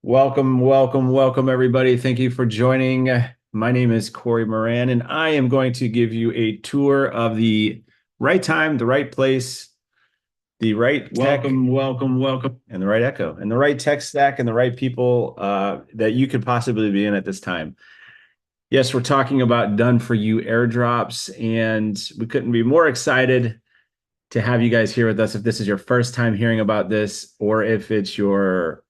Welcome, welcome, welcome, everybody. Thank you for joining. My name is Corey Moran, and I am going to give you a tour of the right time, the right place, the right tech, welcome, and the right echo, and the right tech stack, and the right people that you could possibly be in at this time. Yes, we're talking about done for you airdrops, and we couldn't be more excited to have you guys here with us if this is your first time hearing about this, or if it's your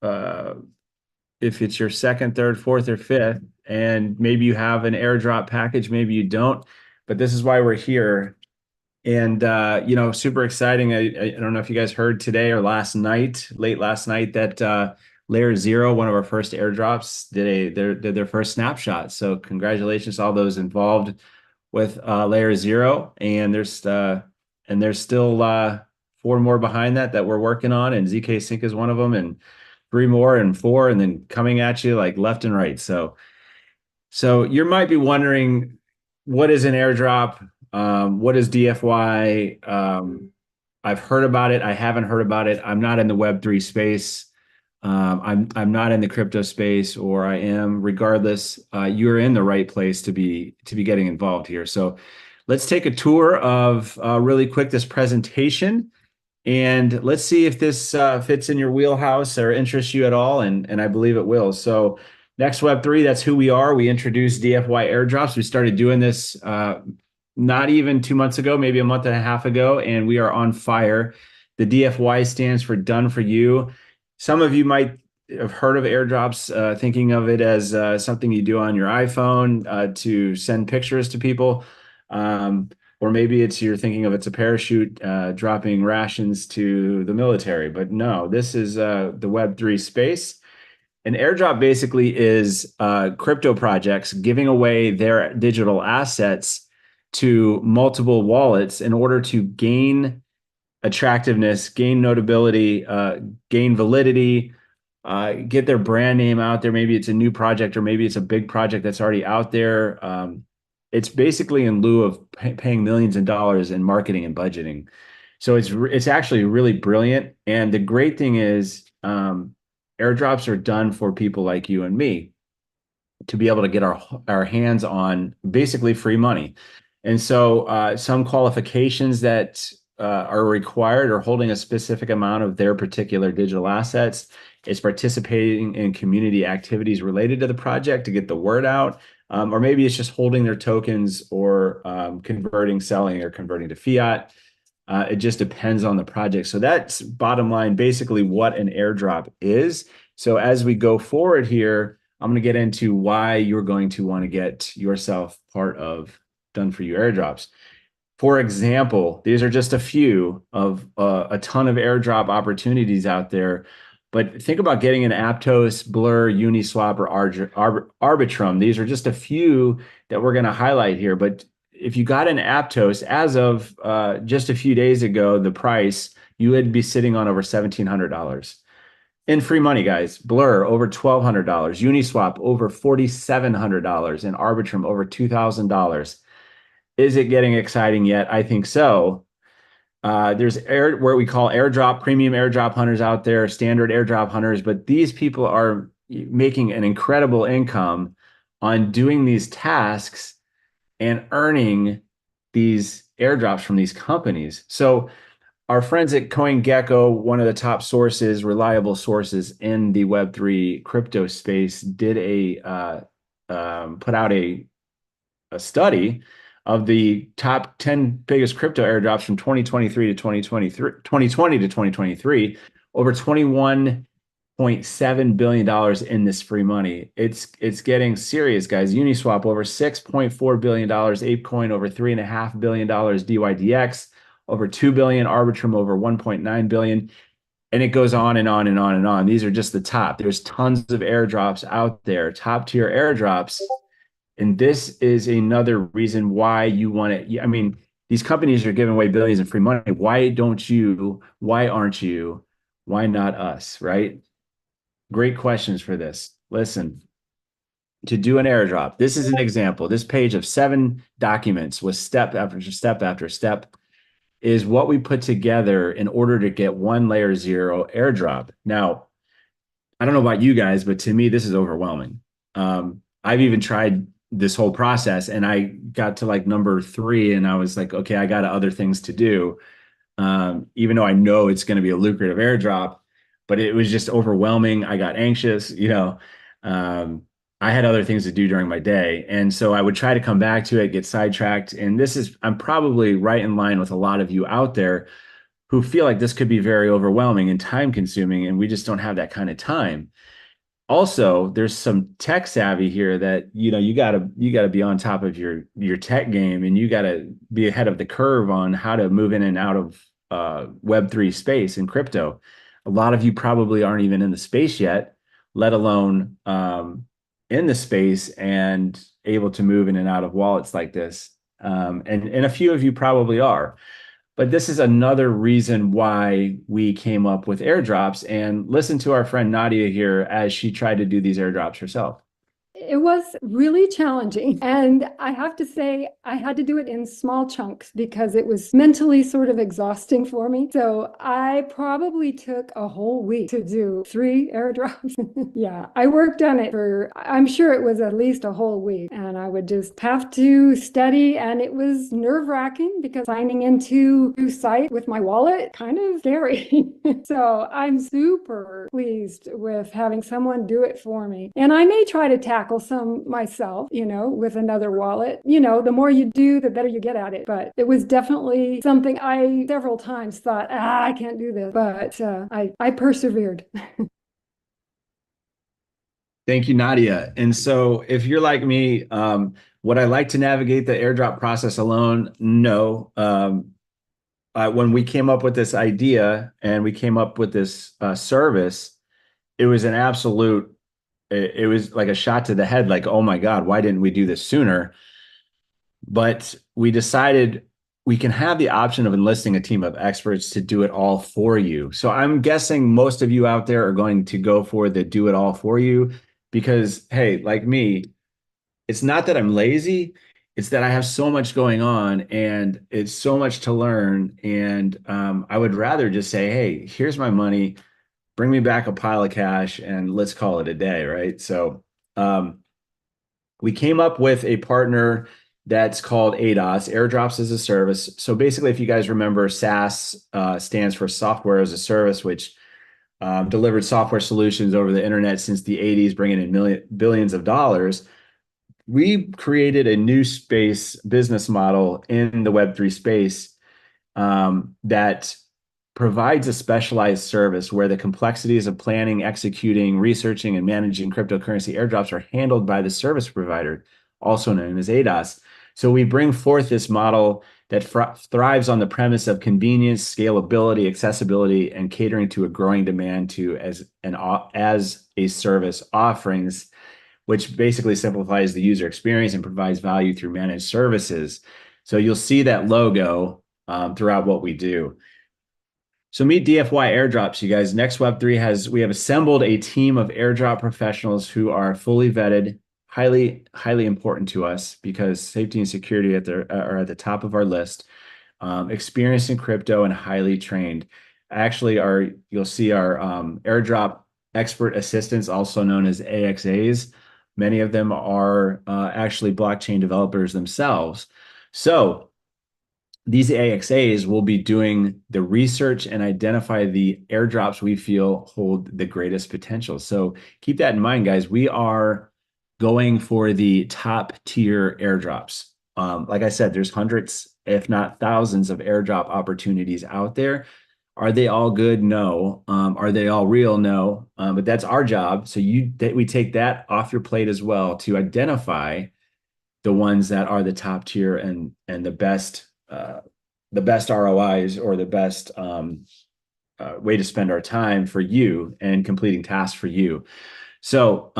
second, third, fourth, or fifth, and maybe you have an airdrop package, maybe you don't, but this is why we're here. And super exciting. I don't know if you guys heard today or late last night, that Layer Zero, one of our first airdrops, did their first snapshot. So congratulations to all those involved with Layer Zero, and there's still four more behind that we're working on, and ZK Sync is one of them, and three more and four, and then coming at you like left and right. So you might be wondering, what is an airdrop? What is DFY? I've heard about it. I haven't heard about it. I'm not in the Web3 space. I'm not in the crypto space, or I am. Regardless, you're in the right place to be getting involved here. So let's take a tour of really quick this presentation. And let's see if this fits in your wheelhouse or interests you at all, and I believe it will. So Next Web3, that's who we are. We introduced DFY airdrops. We started doing this not even 2 months ago, maybe a month and a half ago, and we are on fire. The DFY stands for Done For You. Some of you might have heard of airdrops, thinking of it as something you do on your iPhone to send pictures to people. Or maybe you're thinking of it's a parachute dropping rations to the military. But no, this is the Web3 space. An airdrop basically is crypto projects giving away their digital assets to multiple wallets in order to gain attractiveness, gain notability, gain validity, get their brand name out there. Maybe it's a new project, or maybe it's a big project that's already out there. It's basically in lieu of paying millions of dollars in marketing and budgeting. So it's actually really brilliant. And the great thing is, airdrops are done for people like you and me to be able to get our hands on basically free money. And so some qualifications that are required are holding a specific amount of their particular digital assets. It's participating in community activities related to the project to get the word out. Or maybe it's just holding their tokens, or selling or converting to fiat. It just depends on the project. So that's bottom line, basically what an airdrop is. So as we go forward here, I'm going to get into why you're going to want to get yourself part of Done For You airdrops. For example, these are just a few of a ton of airdrop opportunities out there. But think about getting an Aptos, Blur, Uniswap, or Arbitrum. These are just a few that we're going to highlight here. But if you got an Aptos as of just a few days ago, the price, you would be sitting on over $1,700 in free money, guys. Blur over $1,200, Uniswap over $4,700, and Arbitrum over $2,000. Is it getting exciting yet? I think so. There's where we call airdrop, premium airdrop hunters out there, standard airdrop hunters, but these people are making an incredible income on doing these tasks and earning these airdrops from these companies. So our friends at CoinGecko, one of the top sources, reliable sources in the Web3 crypto space, put out a study of the top 10 biggest crypto airdrops from 2023 to 2020 to 2023, over $21.7 billion in this free money. It's getting serious, guys. Uniswap over $6.4 billion, ApeCoin over $3.5 billion, DYDX over 2 billion, Arbitrum over 1.9 billion. And it goes on and on and on and on. These are just the top. There's tons of airdrops out there, top tier airdrops. And this is another reason why you want to. I mean, these companies are giving away billions in free money. Why don't you? Why aren't you? Why not us? Right? Great questions for this. Listen, to do an airdrop, this is an example. This page of 7 documents with step after step after step is what we put together in order to get one Layer Zero airdrop. Now, I don't know about you guys, but to me, this is overwhelming. I've even tried this whole process and I got to like number three and I was like, okay, I got other things to do. Even though I know it's going to be a lucrative airdrop, but it was just overwhelming. I got anxious, um, I had other things to do during my day. And so I would try to come back to it, get sidetracked. And I'm probably right in line with a lot of you out there who feel like this could be very overwhelming and time consuming. And we just don't have that kind of time. Also, there's some tech savvy here that you gotta be on top of your tech game, and you gotta be ahead of the curve on how to move in and out of Web3 space and crypto. A lot of you probably aren't even in the space yet, let alone in the space and able to move in and out of wallets like this. And a few of you probably are. But this is another reason why we came up with airdrops, and listen to our friend Nadia here as she tried to do these airdrops herself. It was really challenging. And I have to say, I had to do it in small chunks because it was mentally sort of exhausting for me. So I probably took a whole week to do 3 airdrops. Yeah, I worked on it for, I'm sure it was at least a whole week. And I would just have to study. And it was nerve-wracking because signing into a site with my wallet, kind of scary. So I'm super pleased with having someone do it for me. And I may try to tackle some myself, with another wallet. The more you do, the better you get at it. But it was definitely something I several times thought, I can't do this. But I persevered. Thank you, Nadia. And so, if you're like me, would I like to navigate the airdrop process alone? No. When we came up with this idea and we came up with this service, it was an absolute, it was like a shot to the head, like, oh my God, why didn't we do this sooner? But we decided we can have the option of enlisting a team of experts to do it all for you. So I'm guessing most of you out there are going to go for the do it all for you because, hey, like me, it's not that I'm lazy, it's that I have so much going on and it's so much to learn. And I would rather just say, hey, here's my money, bring me back a pile of cash, and let's call it a day, right? So um, we came up with a partner that's called ADOS, Airdrops as a Service. So basically, if you guys remember, SaaS stands for Software as a Service, which delivered software solutions over the internet since the 80s, bringing in billions of dollars. We created a new space business model in the Web3 space that provides a specialized service where the complexities of planning, executing, researching, and managing cryptocurrency airdrops are handled by the service provider, also known as ADOS. So we bring forth this model that thrives on the premise of convenience, scalability, accessibility, and catering to a growing demand to as a service offerings, which basically simplifies the user experience and provides value through managed services. So you'll see that logo throughout what we do. So meet DFY Airdrops, you guys. Next Web3 we have assembled a team of airdrop professionals who are fully vetted, highly important to us because safety and security are at the top of our list. Experienced in crypto and highly trained. Actually, you'll see our airdrop expert assistants, also known as AXAs. Many of them are actually blockchain developers themselves. So these AXAs will be doing the research and identify the airdrops we feel hold the greatest potential. So keep that in mind, guys. We are going for the top tier airdrops. Like I said, there's hundreds, if not thousands, of airdrop opportunities out there. Are they all good? No. Are they all real? No. But that's our job. So we take that off your plate as well to identify the ones that are the top tier and the best ROIs or the best way to spend our time for you and completing tasks for you. So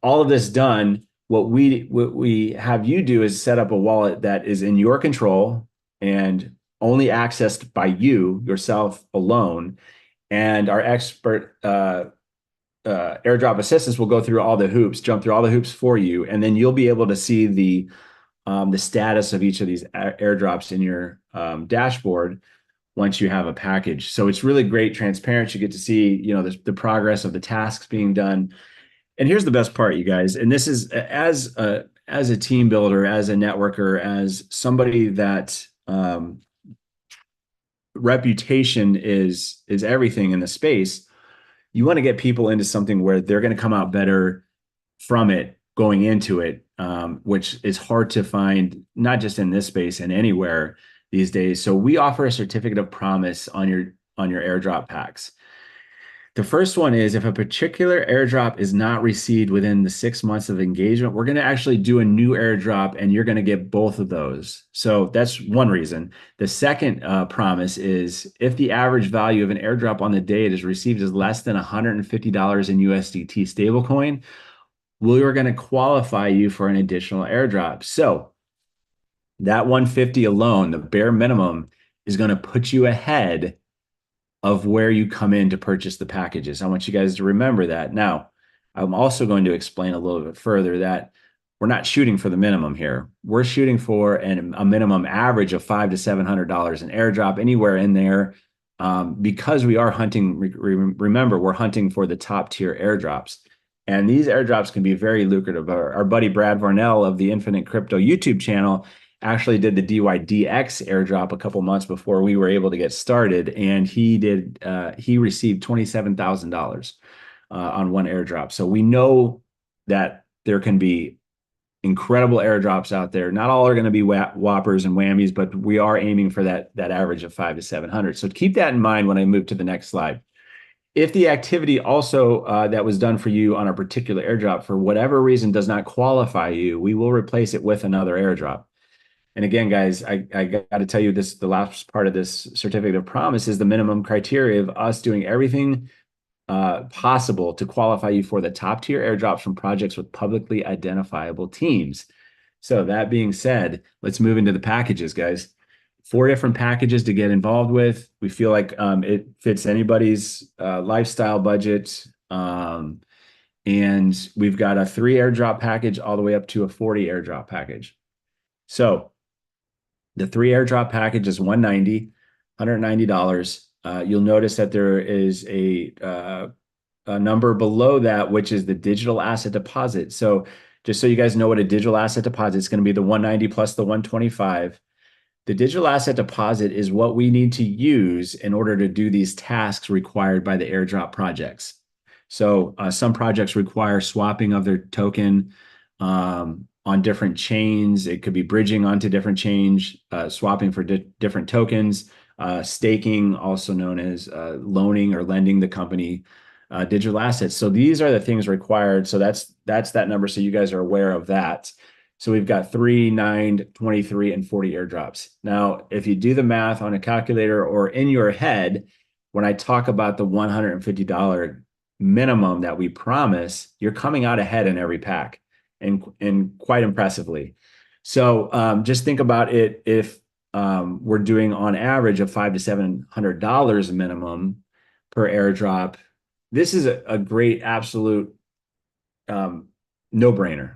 all of this done, what we have you do is set up a wallet that is in your control and only accessed by you yourself alone. And our expert airdrop assistants will go through all the hoops, jump through all the hoops for you, and then you'll be able to see the status of each of these airdrops in your dashboard once you have a package. So it's really great, transparent. You get to see, the progress of the tasks being done. And here's the best part, you guys. And this is as a team builder, as a networker, as somebody that reputation is everything in the space. You want to get people into something where they're going to come out better from it going into it, which is hard to find, not just in this space and anywhere these days. So we offer a certificate of promise on your airdrop packs. The first one is if a particular airdrop is not received within the 6 months of engagement, we're going to actually do a new airdrop and you're going to get both of those. So that's one reason. The second promise is if the average value of an airdrop on the date is received is less than $150 in USDT stablecoin, we are going to qualify you for an additional airdrop. So that 150 alone, the bare minimum, is going to put you ahead of where you come in to purchase the packages. I want you guys to remember that. Now, I'm also going to explain a little bit further that we're not shooting for the minimum here. We're shooting for a minimum average of $500 to $700 an airdrop, anywhere in there, because we are hunting. Remember, we're hunting for the top tier airdrops. And these airdrops can be very lucrative. Our buddy Brad Varnell of the Infinite Crypto YouTube channel actually did the DYDX airdrop a couple months before we were able to get started, and he received $27,000 on one airdrop. So we know that there can be incredible airdrops out there. Not all are going to be whoppers and whammies, but we are aiming for that average of 500 to 700. So keep that in mind when I move to the next slide. If the activity also that was done for you on a particular airdrop for whatever reason does not qualify you, we will replace it with another airdrop. And again, guys, I got to tell you this, the last part of this certificate of promise is the minimum criteria of us doing everything possible to qualify you for the top tier airdrops from projects with publicly identifiable teams. So that being said, let's move into the packages, guys. 4 different packages to get involved with. We feel like it fits anybody's lifestyle budget. And we've got a 3 airdrop package all the way up to a 40 airdrop package. So the 3 airdrop package is $190. You'll notice that there is a number below that, which is the digital asset deposit. So just so you guys know what a digital asset deposit is going to be, the 190 plus the 125. The digital asset deposit is what we need to use in order to do these tasks required by the airdrop projects. So some projects require swapping of their token on different chains. It could be bridging onto different chains, swapping for different tokens, staking, also known as loaning or lending the company digital assets. So these are the things required. So that's that number. So you guys are aware of that. So we've got 3, 9, 23, and 40 airdrops. Now, if you do the math on a calculator or in your head, when I talk about the $150 minimum that we promise, you're coming out ahead in every pack and quite impressively. So just think about it. If we're doing on average of $500 to $700 minimum per airdrop, this is a great absolute no-brainer.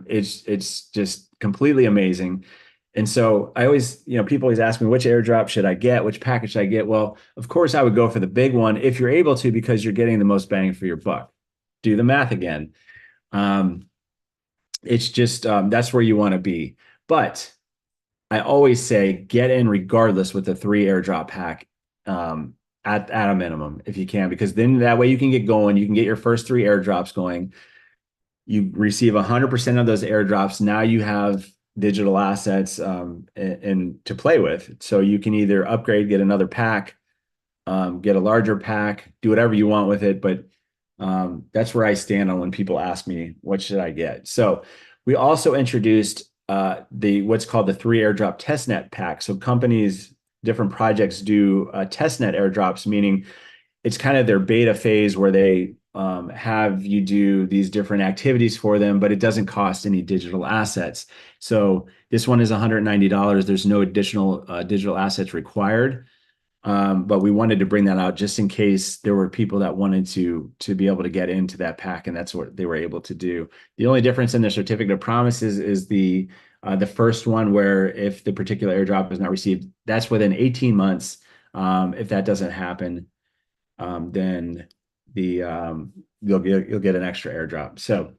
It's just completely amazing. And so I always, people always ask me, which airdrop should I get? Which package should I get? Well, of course I would go for the big one if you're able to, because you're getting the most bang for your buck. Do the math again. It's just, that's where you want to be. But I always say get in regardless with the 3 airdrop pack at a minimum if you can, because then that way you can get going. You can get your first 3 airdrops going. You receive 100% of those airdrops. Now you have digital assets and to play with. So you can either upgrade, get another pack, get a larger pack, do whatever you want with it. But that's where I stand on when people ask me, what should I get? So we also introduced what's called the 3 airdrop testnet pack. So companies, different projects do testnet airdrops, meaning it's kind of their beta phase where they have you do these different activities for them, but it doesn't cost any digital assets. So this one is $190. There's no additional digital assets required. But we wanted to bring that out just in case there were people that wanted to be able to get into that pack, and that's what they were able to do. The only difference in the certificate of promise is the first one, where if the particular airdrop is not received, that's within 18 months If that doesn't happen, then you'll get an extra airdrop. So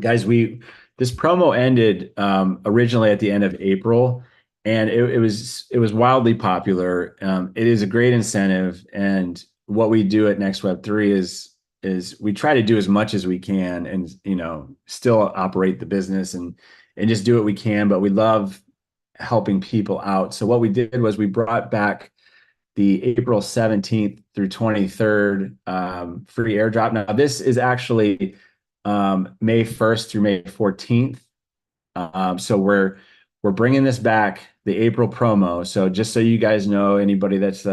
guys, this promo ended originally at the end of April, and it was wildly popular. It is a great incentive, and what we do at Next Web 3 is we try to do as much as we can, and still operate the business and just do what we can. But we love helping people out. So what we did was we brought back the April 17th through 23rd free airdrop. Now, this is actually May 1st through May 14th. So we're bringing this back, the April promo. So just so you guys know, anybody that's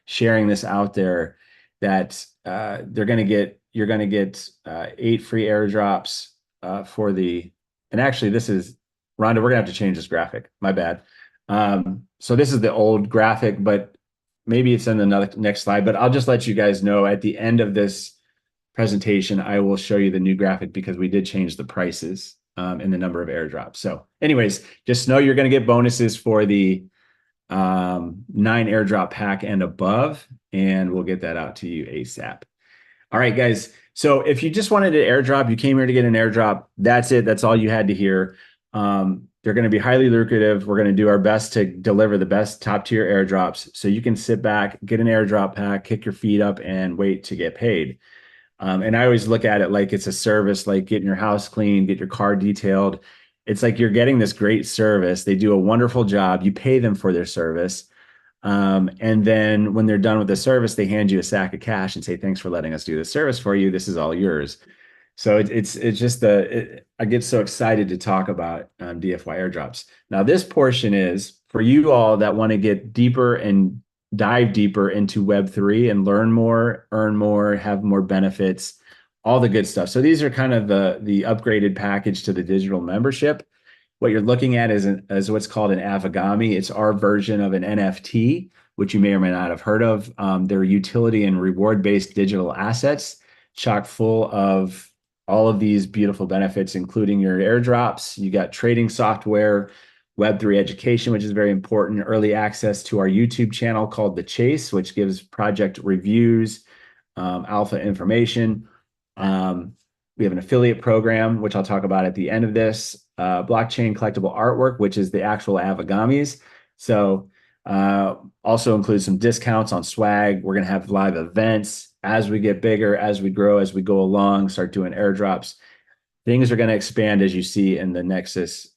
sharing this out there, that you're gonna get 8 free airdrops for the. And actually, this is Rhonda. We're gonna have to change this graphic. My bad. So this is the old graphic, but maybe it's in the next slide. But I'll just let you guys know at the end of this presentation, I will show you the new graphic because we did change the prices and the number of airdrops. So anyways, just know you're going to get bonuses for the 9 airdrop pack and above, and we'll get that out to you ASAP. All right, guys. So if you just wanted an airdrop, you came here to get an airdrop, that's it. That's all you had to hear. They're going to be highly lucrative. We're going to do our best to deliver the best top tier airdrops so you can sit back, get an airdrop pack, kick your feet up, and wait to get paid. And I always look at it like it's a service, like getting your house clean, get your car detailed. It's like you're getting this great service. They do a wonderful job. You pay them for their service. And then when they're done with the service, they hand you a sack of cash and say, thanks for letting us do this service for you. This is all yours. So it's just I get so excited to talk about DFY airdrops. Now, this portion is for you all that want to get deeper and dive deeper into Web3 and learn more, earn more, have more benefits, all the good stuff. So these are kind of the upgraded package to the digital membership. What you're looking at is what's called an Avagami. It's our version of an NFT, which you may or may not have heard of. They're utility and reward-based digital assets, chock full of all of these beautiful benefits, including your airdrops. You got trading software, Web3 education, which is very important, early access to our YouTube channel called The Chase, which gives project reviews, alpha information. We have an affiliate program, which I'll talk about at the end of this, blockchain collectible artwork, which is the actual Avagamis. So also includes some discounts on swag. We're going to have live events as we get bigger, as we grow, as we go along, start doing airdrops. Things are going to expand as you see in the Nexus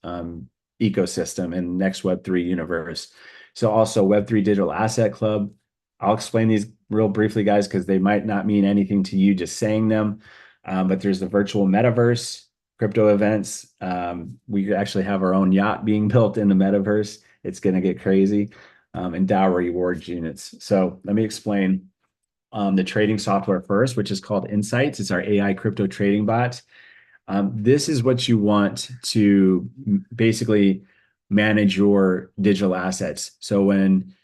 ecosystem and next Web3 universe. So also Web3 Digital Asset Club. I'll explain these real briefly, guys, because they might not mean anything to you just saying them. But there's the virtual metaverse, crypto events. We actually have our own yacht being built in the metaverse. It's going to get crazy. And DAO rewards units. So let me explain the trading software first, which is called Insights. It's our AI crypto trading bot. This is what you want to basically manage your digital assets. So when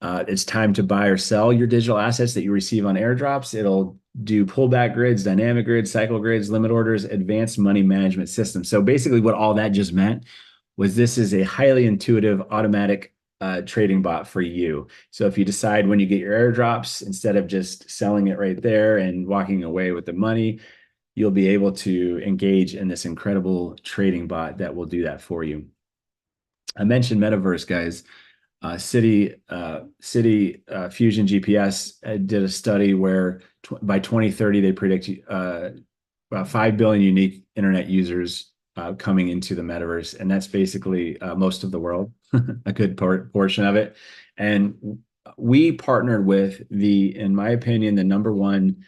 it's time to buy or sell your digital assets that you receive on airdrops, it'll do pullback grids, dynamic grids, cycle grids, limit orders, advanced money management system. So basically what all that just meant was this is a highly intuitive automatic trading bot for you. So if you decide when you get your airdrops, instead of just selling it right there and walking away with the money, you'll be able to engage in this incredible trading bot that will do that for you. I mentioned metaverse, guys. City Fusion GPS did a study where by 2030 they predict about 5 billion unique internet users coming into the metaverse, and that's basically most of the world, a good portion of it. And we partnered with in my opinion, the number one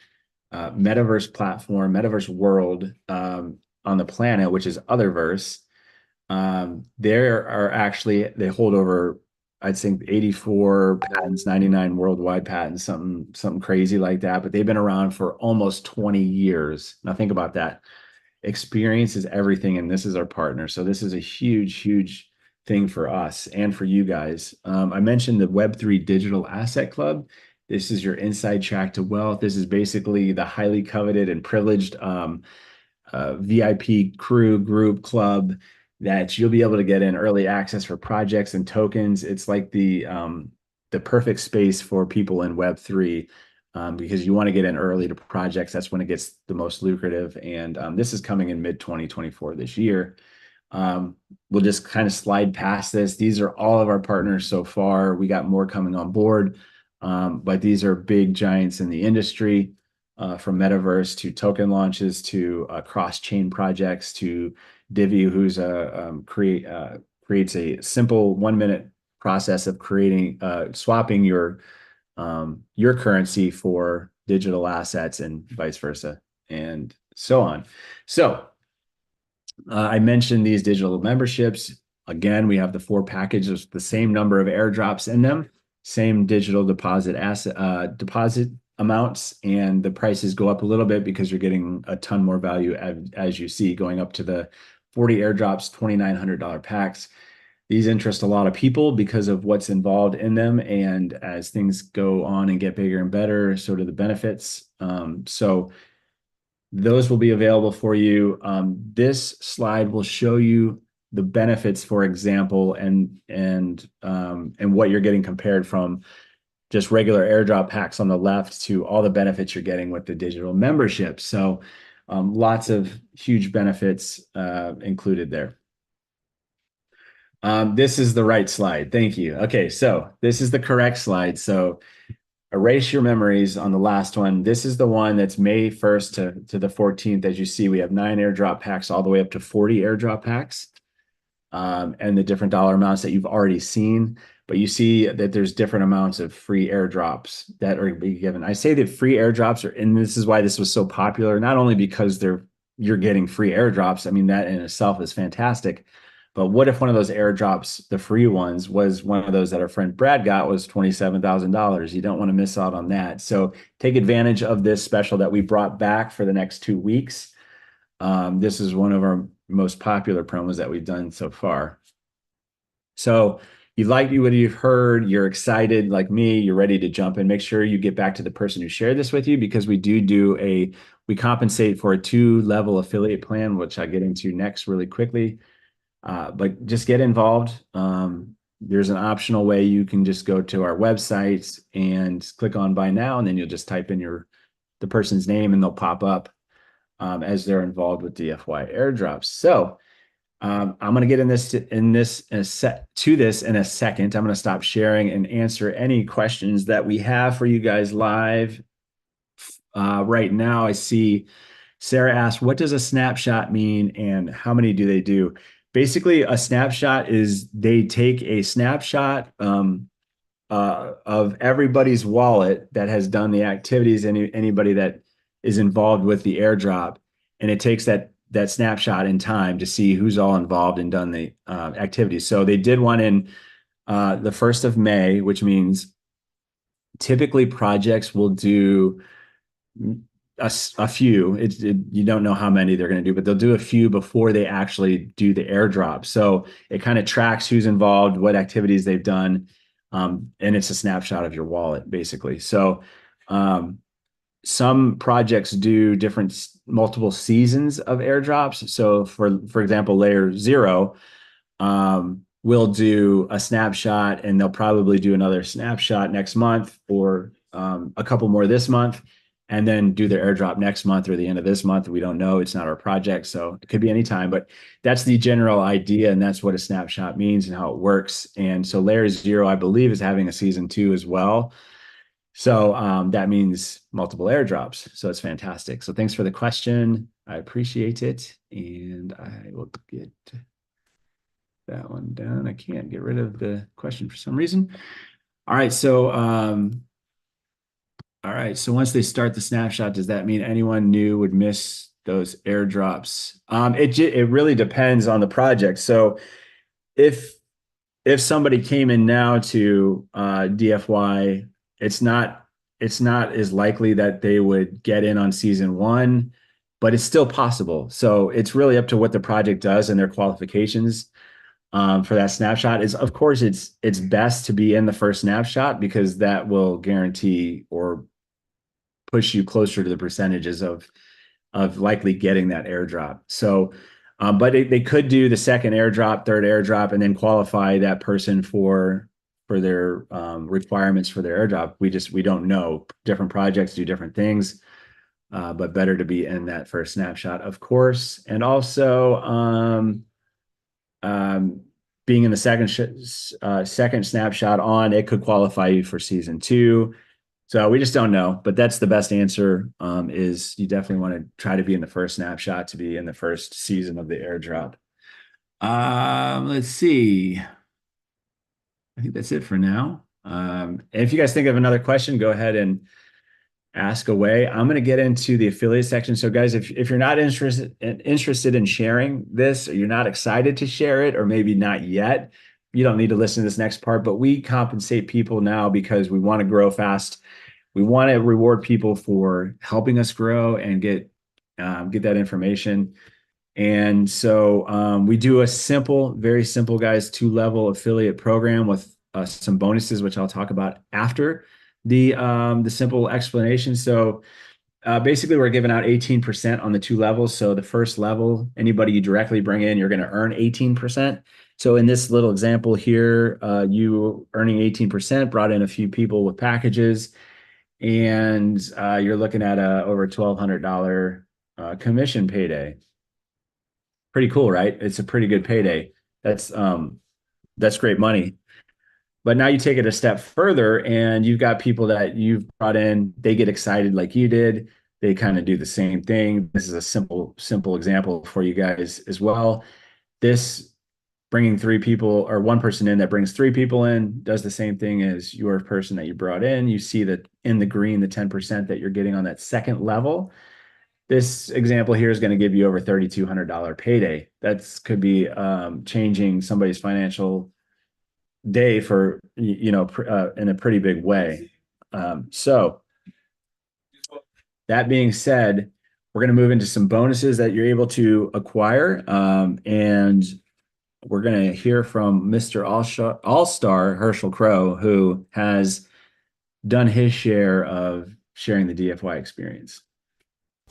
metaverse platform, metaverse world on the planet, which is Otherverse. They hold over, I'd think 84 patents, 99 worldwide patents, something crazy like that. But they've been around for almost 20 years. Now think about that. Experience is everything, and this is our partner. So this is a huge, huge thing for us and for you guys. I mentioned the Web3 Digital Asset Club. This is your inside track to wealth. This is basically the highly coveted and privileged VIP group club that you'll be able to get in early access for projects and tokens. It's like the the perfect space for people in Web3, because you want to get in early to projects. That's when it gets the most lucrative. And this is coming in mid 2024 this year. We'll just kind of slide past this. These are all of our partners so far. We got more coming on board, but these are big giants in the industry, from metaverse to token launches to cross-chain projects to Divi, who's creates a simple 1-minute process of creating swapping your currency for digital assets and vice versa and so on. So I mentioned these digital memberships. Again, we have the 4 packages, the same number of airdrops in them, same digital deposit amounts, and the prices go up a little bit because you're getting a ton more value as you see, going up to the 40 airdrops, $2,900 packs. These interest a lot of people because of what's involved in them, and as things go on and get bigger and better, so do the benefits. So those will be available for you. This slide will show you the benefits, for example, and what you're getting compared from just regular airdrop packs on the left to all the benefits you're getting with the digital membership. So lots of huge benefits included there. This is the right slide. Thank you. Okay, so this is the correct slide. So erase your memories on the last one. This is the one that's May 1st to the 14th. As you see, we have 9 airdrop packs all the way up to 40 airdrop packs, and the different dollar amounts that you've already seen. But you see that there's different amounts of free airdrops that are being given. I say that free airdrops are, and this is why this was so popular, not only because you're getting free airdrops. I mean, that in itself is fantastic. But what if one of those airdrops, the free ones, was one of those that our friend Brad got, was $27,000? You don't want to miss out on that. So take advantage of this special that we brought back for the next 2 weeks. This is one of our most popular promos that we've done so far. So you like what you've heard, you're excited like me, you're ready to jump in. Make sure you get back to the person who shared this with you, because we compensate for a 2-level affiliate plan, which I'll get into next really quickly. But just get involved. There's an optional way you can just go to our website and click on buy now, and then you'll just type in the person's name and they'll pop up as they're involved with DFY airdrops. So I'm going to get in a second. I'm going to stop sharing and answer any questions that we have for you guys live. Right now, I see Sarah asked, what does a snapshot mean and how many do they do? Basically, a snapshot is they take a snapshot of everybody's wallet that has done the activities, anybody that is involved with the airdrop, and it takes that snapshot in time to see who's all involved and done the activities. So they did one in the 1st of May, which means typically projects will do a few. You don't know how many they're going to do, but they'll do a few before they actually do the airdrop. So it kind of tracks who's involved, what activities they've done, and it's a snapshot of your wallet, basically. So some projects do multiple seasons of airdrops. So for example, Layer 0 will do a snapshot, and they'll probably do another snapshot next month, or a couple more this month, and then do their airdrop next month or the end of this month. We don't know. It's not our project, so it could be any time, but that's the general idea, and that's what a snapshot means and how it works. And so Layer 0, I believe, is having a season 2 as well. So that means multiple airdrops. So it's fantastic. So thanks for the question. I appreciate it. And I will get that one done. I can't get rid of the question for some reason. All right. So once they start the snapshot, does that mean anyone new would miss those airdrops? It really depends on the project. So if somebody came in now to DFY, it's not as likely that they would get in on season 1, but it's still possible. So it's really up to what the project does and their qualifications for that snapshot. Of course, it's best to be in the first snapshot, because that will guarantee or push you closer to the percentages of likely getting that airdrop. So, but they could do the second airdrop, third airdrop, and then qualify that person for for their requirements for their airdrop. We don't know. Different projects do different things, but better to be in that first snapshot, of course. And also, being in the second snapshot on it could qualify you for season 2. So we just don't know, but that's the best answer. Is you definitely want to try to be in the first snapshot to be in the first season of the airdrop. Let's see. I think that's it for now. If you guys think of another question, go ahead and ask away. I'm going to get into the affiliate section. So guys, if you're not interested in sharing this, or you're not excited to share it, or maybe not yet, you don't need to listen to this next part, but we compensate people now because we want to grow fast. We want to reward people for helping us grow and get that information. And so we do a simple, very simple, guys, 2-level affiliate program with some bonuses, which I'll talk about after the simple explanation. So basically, we're giving out 18% on the 2 levels. So the first level, anybody you directly bring in, you're going to earn 18%. So in this little example here, you earning 18%, brought in a few people with packages, and you're looking at over $1,200 commission payday. Pretty cool, right? It's a pretty good payday. That's great money. But now you take it a step further and you've got people that you've brought in, they get excited like you did. They kind of do the same thing. This is a simple example for you guys as well. This bringing 3 people or 1 person in that brings 3 people in does the same thing as your person that you brought in. You see that in the green, the 10% that you're getting on that second level. This example here is going to give you over $3,200 payday. That's could be changing somebody's financial day for, in a pretty big way. So that being said, we're going to move into some bonuses that you're able to acquire. And we're going to hear from Mr. All-Star Herschel Crow, who has done his share of sharing the DFY experience.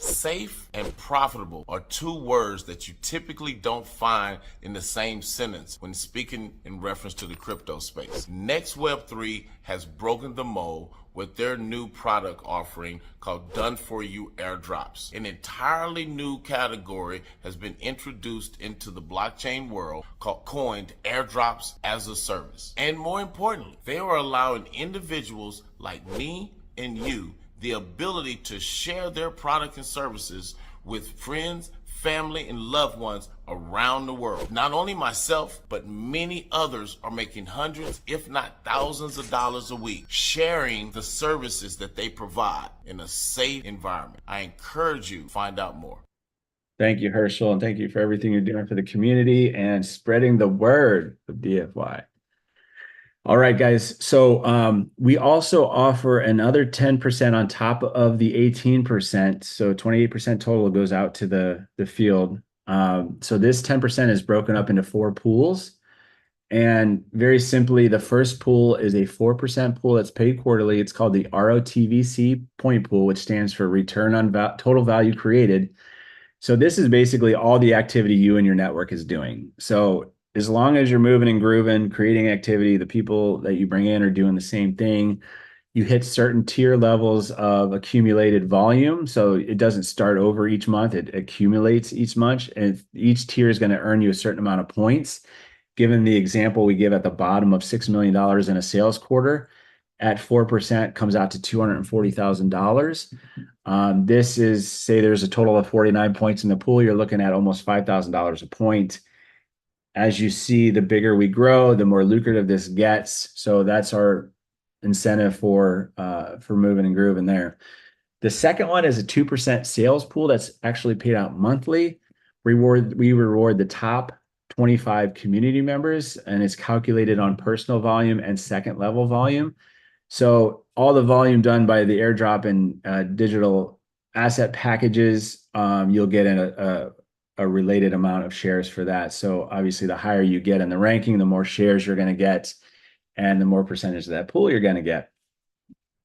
Safe and profitable are 2 words that you typically don't find in the same sentence when speaking in reference to the crypto space. Next Web3 has broken the mold with their new product offering called For You Airdrops. An entirely new category has been introduced into the blockchain world coined airdrops as a service. And more importantly, they are allowing individuals like me and you the ability to share their product and services with friends, family, and loved ones around the world. Not only myself, but many others are making hundreds, if not thousands of dollars a week, sharing the services that they provide in a safe environment. I encourage you to find out more. Thank you, Herschel, and thank you for everything you're doing for the community and spreading the word of DFY. All right, guys. So we also offer another 10% on top of the 18%. So 28% total goes out to the field. So this 10% is broken up into 4 pools. And very simply, the first pool is a 4% pool that's paid quarterly. It's called the ROTVC point pool, which stands for return on total value created. So this is basically all the activity you and your network is doing. So as long as you're moving and grooving, creating activity, the people that you bring in are doing the same thing. You hit certain tier levels of accumulated volume. So it doesn't start over each month. It accumulates each month. And each tier is going to earn you a certain amount of points. Given the example we give at the bottom of $6 million in a sales quarter, at 4% comes out to $240,000. This is, say there's a total of 49 points in the pool. You're looking at almost $5,000 a point. As you see, the bigger we grow, the more lucrative this gets. So that's our incentive for moving and grooving there. The second one is a 2% sales pool that's actually paid out monthly. We reward the top 25 community members, and it's calculated on personal volume and second level volume. So all the volume done by the airdrop and digital asset packages, you'll get in a related amount of shares for that. So obviously the higher you get in the ranking, the more shares you're going to get and the more percentage of that pool you're going to get.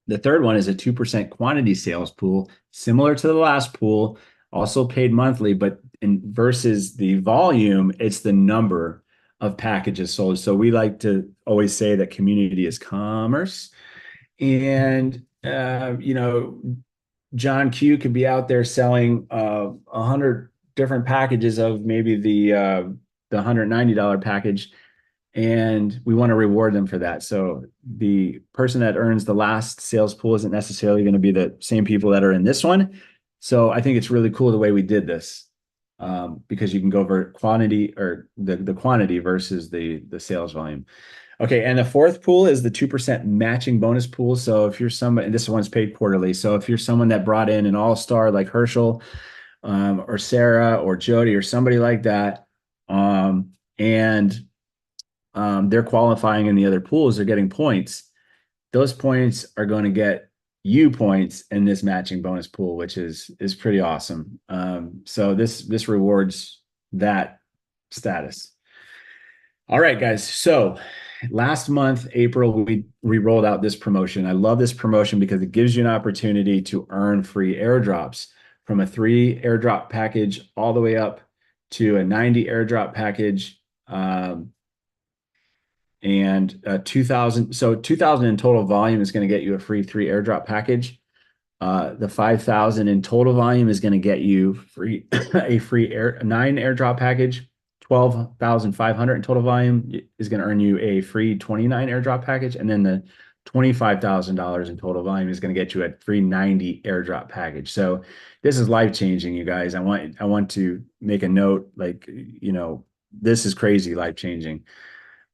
The third one is a 2% quantity sales pool, similar to the last pool, also paid monthly, but versus the volume, it's the number of packages sold. So we like to always say that community is commerce. And, John Q could be out there selling 100 different packages of maybe the $190 package, and we want to reward them for that. So the person that earns the last sales pool isn't necessarily going to be the same people that are in this one. So I think it's really cool the way we did this, because you can go over quantity, or the quantity versus the sales volume. Okay, and the fourth pool is the 2% matching bonus pool. So if you're somebody, and this one's paid quarterly. So if you're someone that brought in an all-star like Herschel, or Sarah or Jody or somebody like that, and they're qualifying in the other pools, they're getting points. Those points are going to get you points in this matching bonus pool, which is pretty awesome. So this rewards that status. All right, guys. So last month, April, we rolled out this promotion. I love this promotion because it gives you an opportunity to earn free airdrops, from a 3 airdrop package all the way up to a 90 airdrop package. And 2,000. So 2,000 in total volume is going to get you a free 3 airdrop package. The 5,000 in total volume is going to get you a free 9 airdrop package. 12,500 in total volume is going to earn you a free 29 airdrop package. And then the $25,000 in total volume is going to get you a free 90 airdrop package. So this is life-changing, you guys. I want to make a note, like, this is crazy life-changing.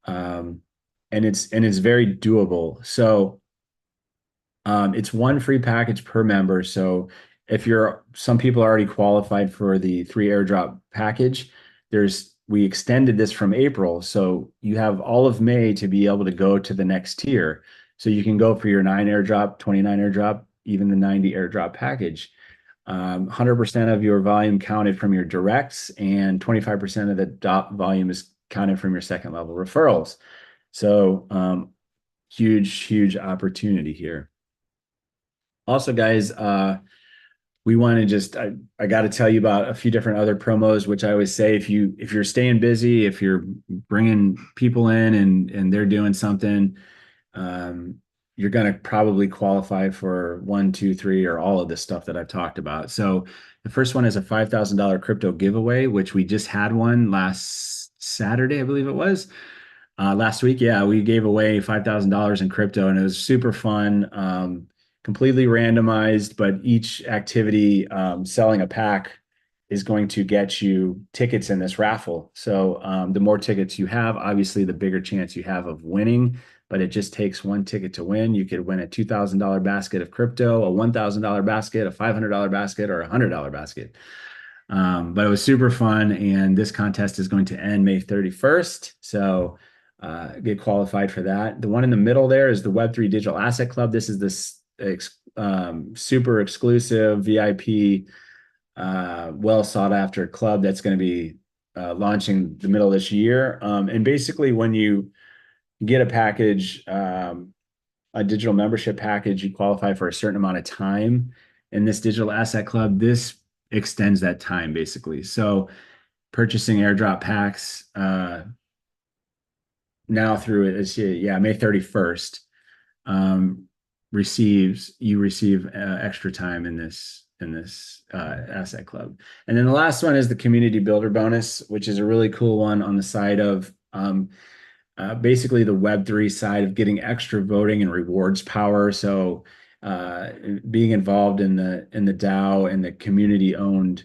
And it's very doable. So it's one free package per member. So if some people are already qualified for the 3 airdrop package, we extended this from April. So you have all of May to be able to go to the next tier. So you can go for your 9 airdrop, 29 airdrop, even the 90 airdrop package. 100% of your volume counted from your directs, and 25% of the volume is counted from your second level referrals. So huge opportunity here. Also, guys, we want to just, I got to tell you about a few different other promos, which I always say, if you're staying busy, if you're bringing people in and they're doing something, you're going to probably qualify for 1, 2, 3, or all of this stuff that I've talked about. So the first one is a $5,000 crypto giveaway, which we just had one last Saturday, I believe it was. Last week, yeah, we gave away $5,000 in crypto, and it was super fun. Completely randomized, but each activity, selling a pack, is going to get you tickets in this raffle. So the more tickets you have, obviously the bigger chance you have of winning, but it just takes one ticket to win. You could win a $2,000 basket of crypto, a $1,000 basket, a $500 basket, or a $100 basket. But it was super fun, and this contest is going to end May 31st. So get qualified for that. The one in the middle there is the Web3 Digital Asset Club. This is this super exclusive VIP, well sought after club that's going to be launching the middle of this year. And basically, when you get a package, a digital membership package, you qualify for a certain amount of time in this digital asset club. This extends that time, basically. So purchasing airdrop packs now through it is, May 31st, you receive extra time in this asset club. And then the last one is the community builder bonus, which is a really cool one on the side of basically the Web3 side of getting extra voting and rewards power. So being involved in the DAO and the community owned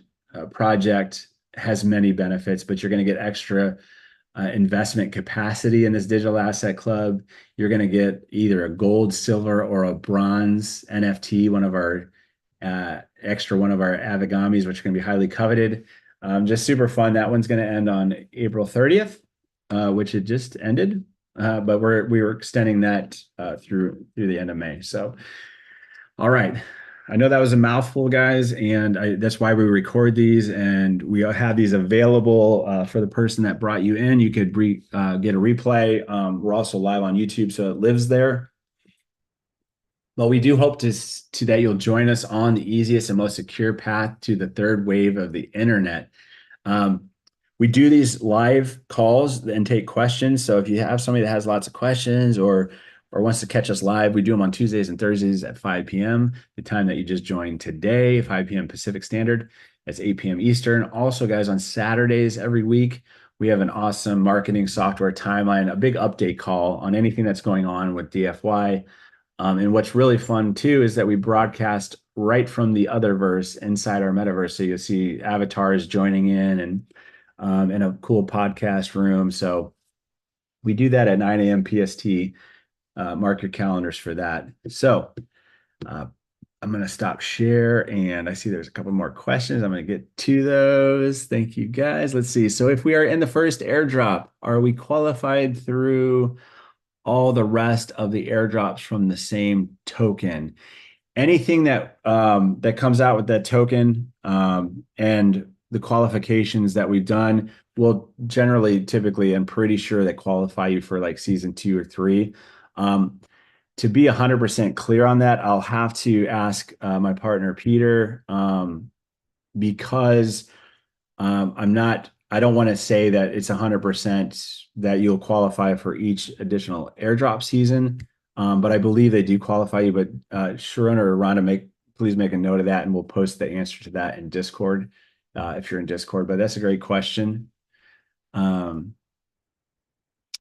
project has many benefits, but you're going to get extra investment capacity in this digital asset club. You're going to get either a gold, silver, or a bronze NFT, one of our Avigamis, which are going to be highly coveted. Just super fun. That one's going to end on April 30th, which it just ended, but we were extending that through the end of May. So, all right. I know that was a mouthful, guys, and that's why we record these, and we have these available for the person that brought you in. You could get a replay. We're also live on YouTube, so it lives there. Well, we do hope that you'll join us on the easiest and most secure path to the third wave of the internet. we do these live calls and take questions. So if you have somebody that has lots of questions or wants to catch us live, we do them on Tuesdays and Thursdays at 5 p.m. The time that you just joined today, 5 p.m. Pacific Standard. That's 8 p.m. Eastern. Also, guys, on Saturdays every week, we have an awesome marketing software timeline, a big update call on anything that's going on with DFY. And what's really fun too is that we broadcast right from the other verse inside our metaverse. So you'll see avatars joining in and in a cool podcast room. So we do that at 9 a.m. PST. Mark your calendars for that. So I'm going to stop share, and I see there's a couple more questions. I'm going to get to those. Thank you, guys. Let's see. So if we are in the first airdrop, are we qualified through all the rest of the airdrops from the same token? Anything that that comes out with that token and the qualifications that we've done will generally, typically, I'm pretty sure that qualify you for like season 2 or 3. To be 100% clear on that, I'll have to ask my partner Peter because I don't want to say that it's 100% that you'll qualify for each additional airdrop season, but I believe they do qualify you. But Sharon or Rhonda, please make a note of that, and we'll post the answer to that in Discord if you're in Discord. But that's a great question.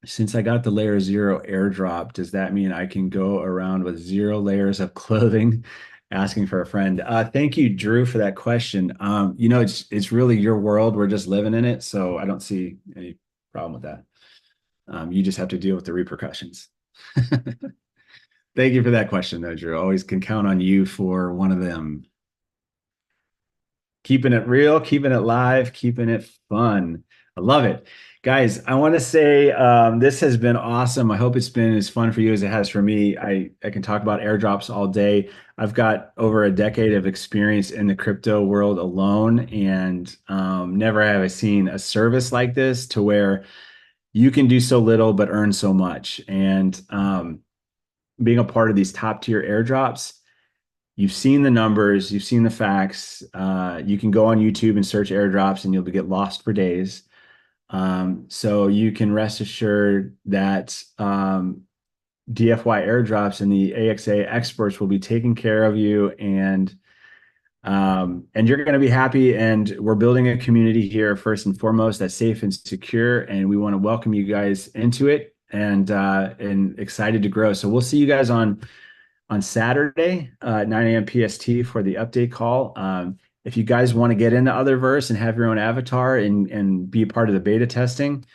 Since I got the layer 0 airdrop, does that mean I can go around with 0 layers of clothing? Asking for a friend. Thank you, Drew, for that question. It's really your world. We're just living in it, so I don't see any problem with that. You just have to deal with the repercussions. Thank you for that question, though, Drew. Always can count on you for one of them. Keeping it real, keeping it live, keeping it fun. I love it. Guys, I want to say this has been awesome. I hope it's been as fun for you as it has for me. I can talk about airdrops all day. I've got over a decade of experience in the crypto world alone, and never have I seen a service like this to where you can do so little but earn so much. And being a part of these top tier airdrops, you've seen the numbers, you've seen the facts. You can go on YouTube and search airdrops and you'll get lost for days. So you can rest assured that DFY airdrops and the AXA experts will be taking care of you, and you're going to be happy. And we're building a community here first and foremost that's safe and secure, and we want to welcome you guys into it, and excited to grow. So we'll see you guys on Saturday, 9 a.m. PST for the update call. If you guys want to get into Otherverse and have your own avatar and be a part of the beta testing,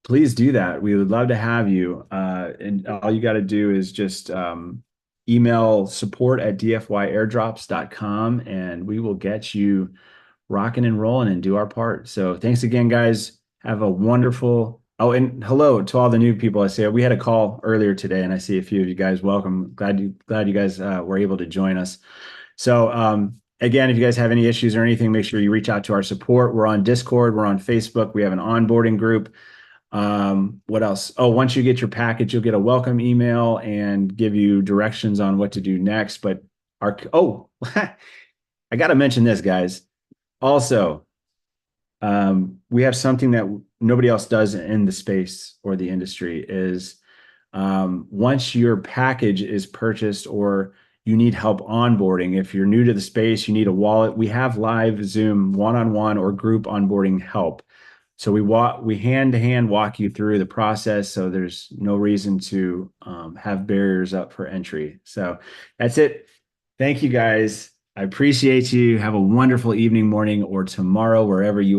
please do that. We would love to have you. And all you got to do is just email support@dfyairdrops.com, and we will get you rocking and rolling and do our part. So thanks again, guys. Have a wonderful. Oh, and hello to all the new people. I see we had a call earlier today, and I see a few of you guys. Welcome. Glad you guys were able to join us. So again, if you guys have any issues or anything, make sure you reach out to our support. We're on Discord. We're on Facebook. We have an onboarding group. What else? Oh, once you get your package, you'll get a welcome email and give you directions on what to do next. But I got to mention this, guys. Also, we have something that nobody else does in the space or the industry is once your package is purchased or you need help onboarding, if you're new to the space, you need a wallet, we have live Zoom one-on-one or group onboarding help. So we hand-to-hand walk you through the process, so there's no reason to have barriers up for entry. So that's it. Thank you, guys. I appreciate you. Have a wonderful evening, morning, or tomorrow, wherever you are.